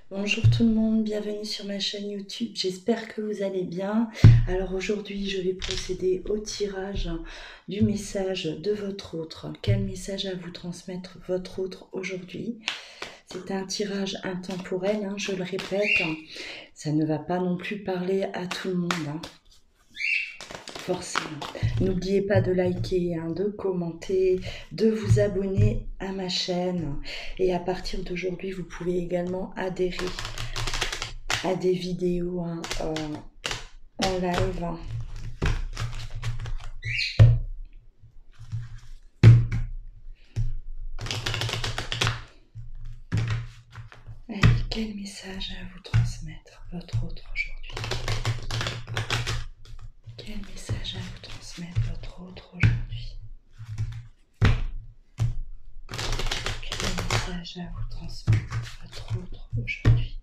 Bonjour tout le monde, bienvenue sur ma chaîne YouTube, j'espère que vous allez bien. Alors aujourd'hui je vais procéder au tirage du message de votre autre. Quel message à vous transmettre votre autre aujourd'hui? C'est un tirage intemporel, je le répète, ça ne va pas non plus parler à tout le monde. Forcément. N'oubliez pas de liker, de commenter, de vous abonner à ma chaîne. Et à partir d'aujourd'hui, vous pouvez également adhérer à des vidéos en live. Allez, quel message à vous transmettre votre autre aujourd'hui? Quel message à vous transmettre votre autre aujourd'hui? Quel message à vous transmettre votre autre aujourd'hui?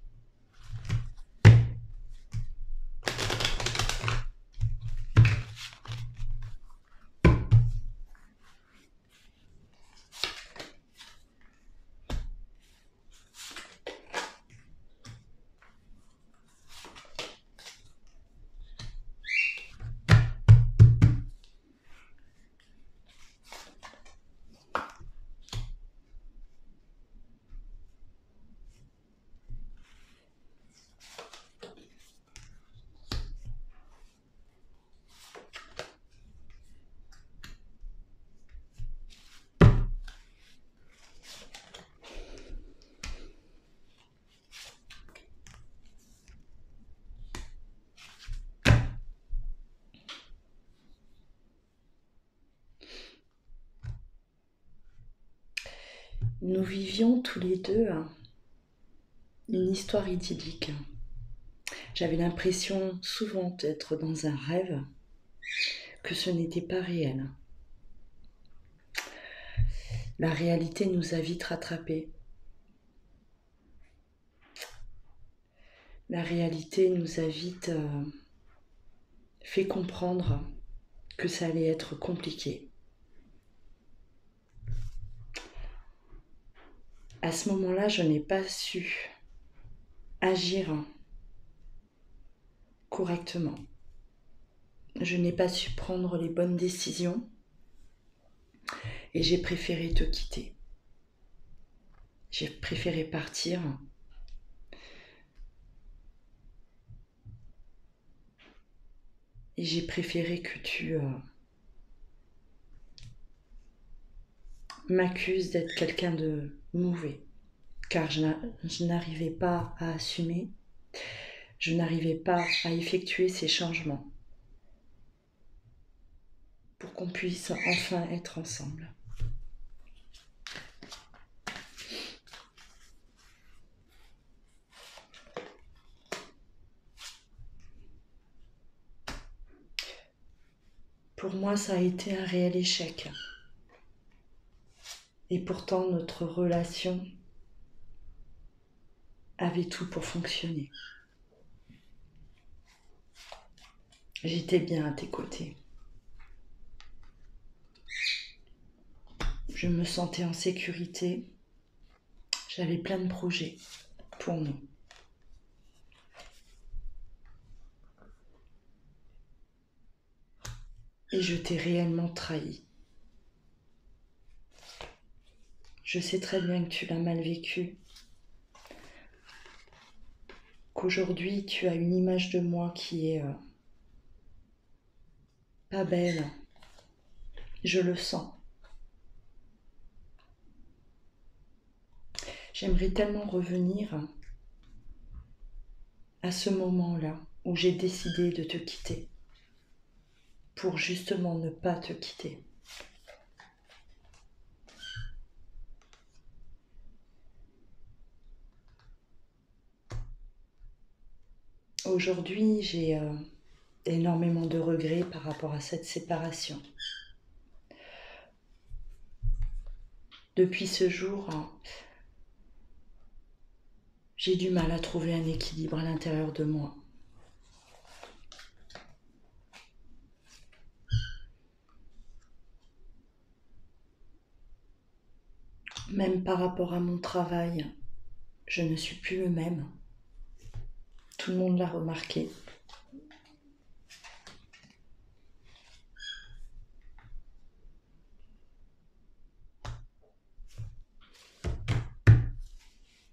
Nous vivions tous les deux une histoire idyllique. J'avais l'impression souvent d'être dans un rêve, que ce n'était pas réel. La réalité nous a vite rattrapés. La réalité nous a vite fait comprendre que ça allait être compliqué. À ce moment-là, je n'ai pas su agir correctement. Je n'ai pas su prendre les bonnes décisions et j'ai préféré te quitter. J'ai préféré partir et j'ai préféré que tu m'accuses d'être quelqu'un de mauvais, car je n'arrivais pas à assumer, je n'arrivais pas à effectuer ces changements pour qu'on puisse enfin être ensemble. Pour moi, ça a été un réel échec. Et pourtant, notre relation avait tout pour fonctionner. J'étais bien à tes côtés. Je me sentais en sécurité. J'avais plein de projets pour nous. Et je t'ai réellement trahi. Je sais très bien que tu l'as mal vécu, qu'aujourd'hui tu as une image de moi qui est pas belle. Je le sens. J'aimerais tellement revenir à ce moment-là où j'ai décidé de te quitter pour justement ne pas te quitter. Aujourd'hui, j'ai énormément de regrets par rapport à cette séparation. Depuis ce jour, j'ai du mal à trouver un équilibre à l'intérieur de moi. Même par rapport à mon travail, Je ne suis plus le même. Tout le monde l'a remarqué.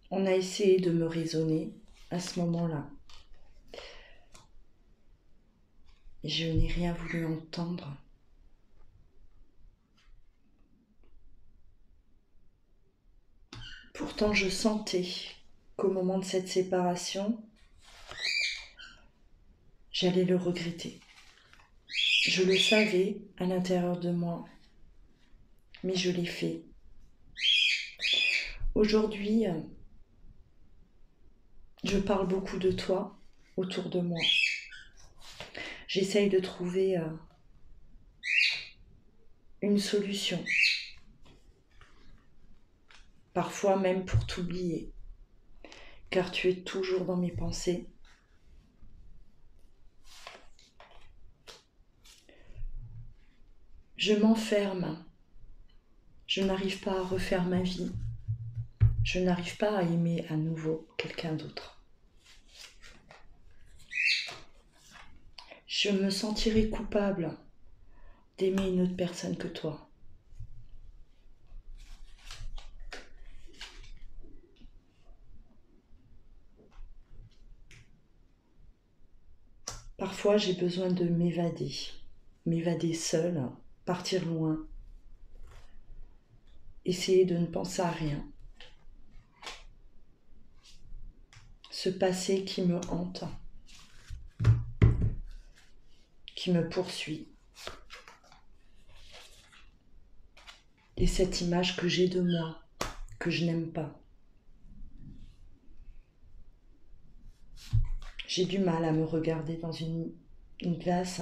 On a essayé de me raisonner à ce moment-là. Je n'ai rien voulu entendre. Pourtant, je sentais qu'au moment de cette séparation, j'allais le regretter. Je le savais à l'intérieur de moi, mais je l'ai fait. Aujourd'hui, je parle beaucoup de toi autour de moi. J'essaye de trouver une solution, parfois même pour t'oublier, car tu es toujours dans mes pensées. Je m'enferme, je n'arrive pas à refaire ma vie, je n'arrive pas à aimer à nouveau quelqu'un d'autre. Je me sentirais coupable d'aimer une autre personne que toi. Parfois, j'ai besoin de m'évader seule, partir loin, essayer de ne penser à rien. Ce passé qui me hante, qui me poursuit. Et cette image que j'ai de moi, que je n'aime pas. J'ai du mal à me regarder dans une glace.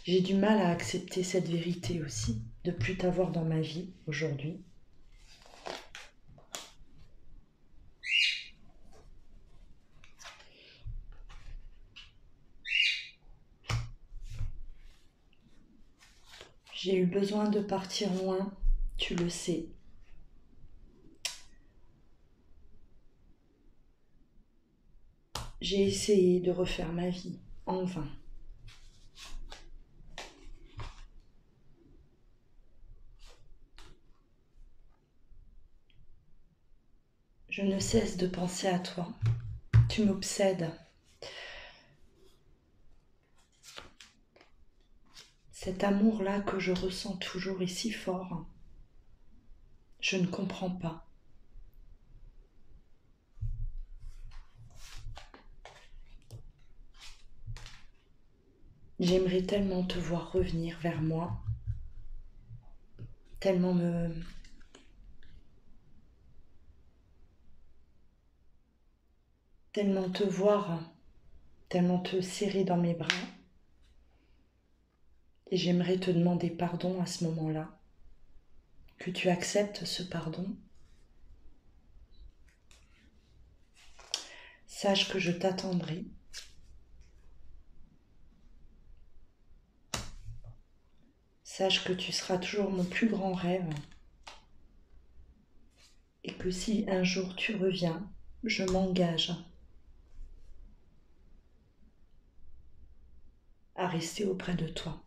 J'ai du mal à accepter cette vérité aussi, de plus t'avoir dans ma vie aujourd'hui. J'ai eu besoin de partir loin, tu le sais. J'ai essayé de refaire ma vie, en vain. Je ne cesse de penser à toi. Tu m'obsèdes. Cet amour-là que je ressens toujours est si fort. Je ne comprends pas. J'aimerais tellement te voir revenir vers moi, tellement te voir, tellement te serrer dans mes bras. Et j'aimerais te demander pardon à ce moment-là, que tu acceptes ce pardon. Sache que je t'attendrai. Sache que tu seras toujours mon plus grand rêve. Et que si un jour tu reviens, je m'engage à rester auprès de toi.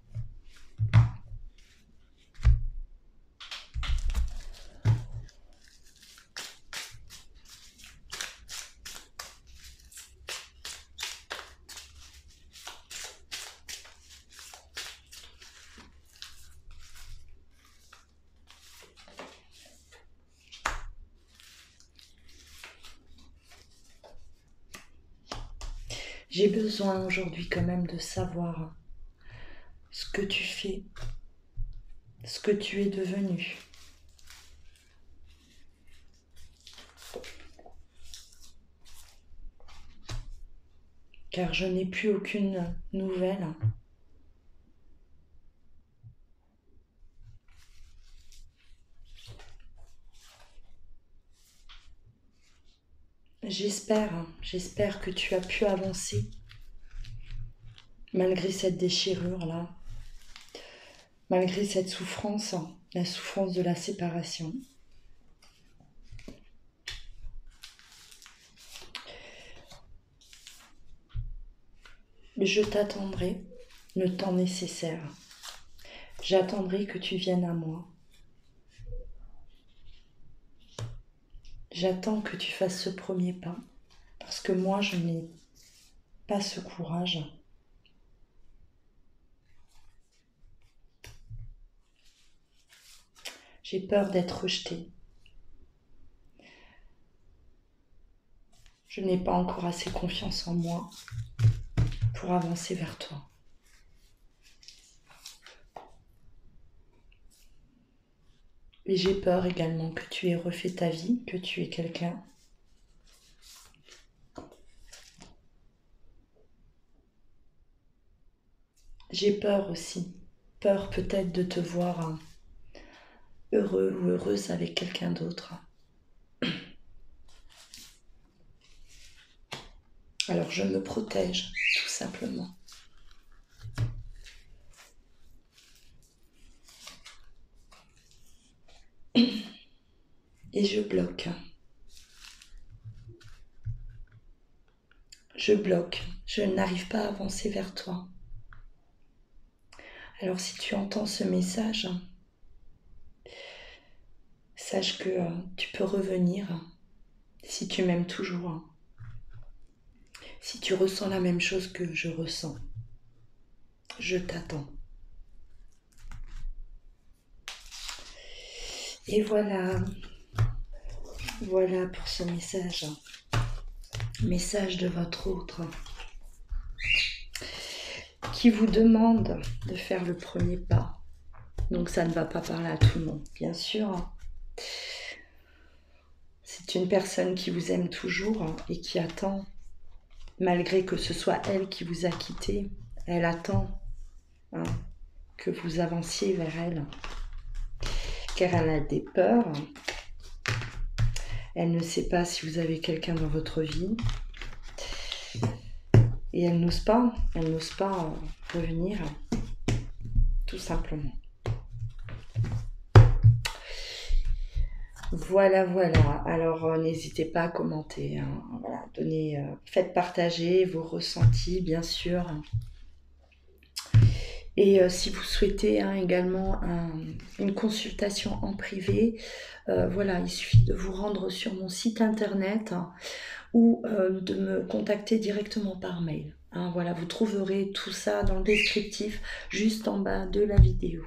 J'ai besoin aujourd'hui quand même de savoir ce que tu fais, ce que tu es devenu. Car je n'ai plus aucune nouvelle. J'espère que tu as pu avancer malgré cette déchirure-là, malgré cette souffrance, la souffrance de la séparation. Je t'attendrai le temps nécessaire. J'attendrai que tu viennes à moi. J'attends que tu fasses ce premier pas, parce que moi, je n'ai pas ce courage. J'ai peur d'être rejetée. Je n'ai pas encore assez confiance en moi pour avancer vers toi. Et j'ai peur également que tu aies refait ta vie, que tu aies quelqu'un. J'ai peur aussi, peur peut-être de te voir heureux ou heureuse avec quelqu'un d'autre. Alors je me protège, tout simplement. Et je bloque. Je bloque, je n'arrive pas à avancer vers toi. Alors si tu entends ce message, sache que tu peux revenir si tu m'aimes toujours. Si tu ressens la même chose que je ressens, je t'attends. Et voilà pour ce message. Message de votre autre qui vous demande de faire le premier pas. Donc ça ne va pas parler à tout le monde, bien sûr. C'est une personne qui vous aime toujours et qui attend, malgré que ce soit elle qui vous a quitté, elle attend que vous avanciez vers elle, car elle a des peurs. Elle ne sait pas si vous avez quelqu'un dans votre vie et elle n'ose pas revenir, tout simplement. Voilà. Alors, n'hésitez pas à commenter. Voilà, faites partager vos ressentis, bien sûr. Et si vous souhaitez également une consultation en privé, voilà, il suffit de vous rendre sur mon site internet ou de me contacter directement par mail. Voilà, vous trouverez tout ça dans le descriptif juste en bas de la vidéo.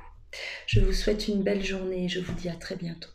Je vous souhaite une belle journée et je vous dis à très bientôt.